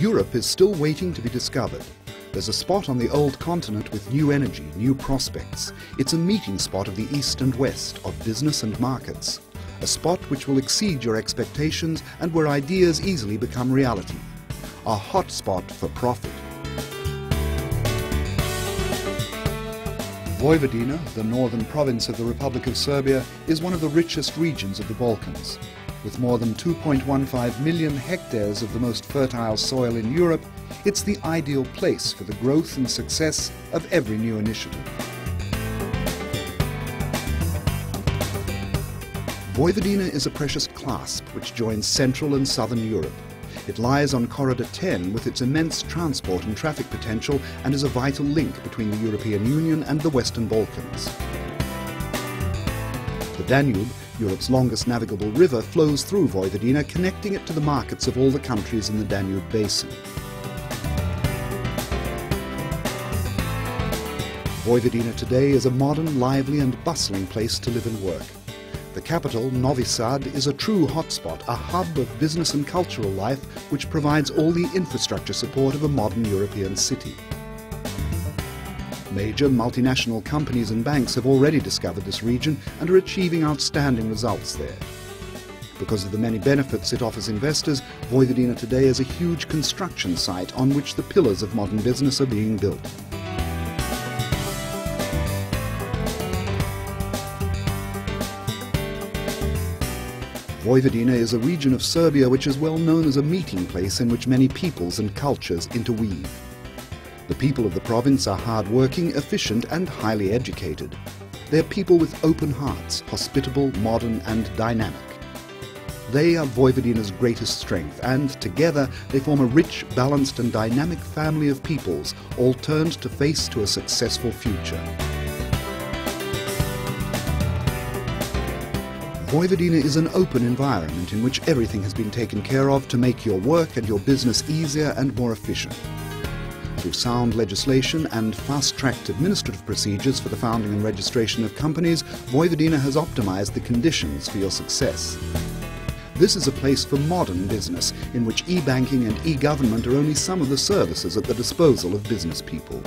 Europe is still waiting to be discovered. There's a spot on the old continent with new energy, new prospects. It's a meeting spot of the East and West, of business and markets. A spot which will exceed your expectations and where ideas easily become reality. A hot spot for profit. Vojvodina, the northern province of the Republic of Serbia, is one of the richest regions of the Balkans. With more than 2.15 million hectares of the most fertile soil in Europe, it's the ideal place for the growth and success of every new initiative. Vojvodina is a precious clasp which joins Central and Southern Europe. It lies on Corridor 10 with its immense transport and traffic potential and is a vital link between the European Union and the Western Balkans. The Danube, Europe's longest navigable river, flows through Vojvodina, connecting it to the markets of all the countries in the Danube basin. Vojvodina today is a modern, lively and bustling place to live and work. The capital, Novi Sad, is a true hotspot, a hub of business and cultural life which provides all the infrastructure support of a modern European city. Major multinational companies and banks have already discovered this region and are achieving outstanding results there. Because of the many benefits it offers investors, Vojvodina today is a huge construction site on which the pillars of modern business are being built. Vojvodina is a region of Serbia which is well known as a meeting place in which many peoples and cultures interweave. The people of the province are hard-working, efficient and highly educated. They are people with open hearts, hospitable, modern and dynamic. They are Vojvodina's greatest strength, and together they form a rich, balanced and dynamic family of peoples, all turned to face to a successful future. Vojvodina is an open environment in which everything has been taken care of to make your work and your business easier and more efficient. Through sound legislation and fast-tracked administrative procedures for the founding and registration of companies, Vojvodina has optimized the conditions for your success. This is a place for modern business, in which e-banking and e-government are only some of the services at the disposal of business people.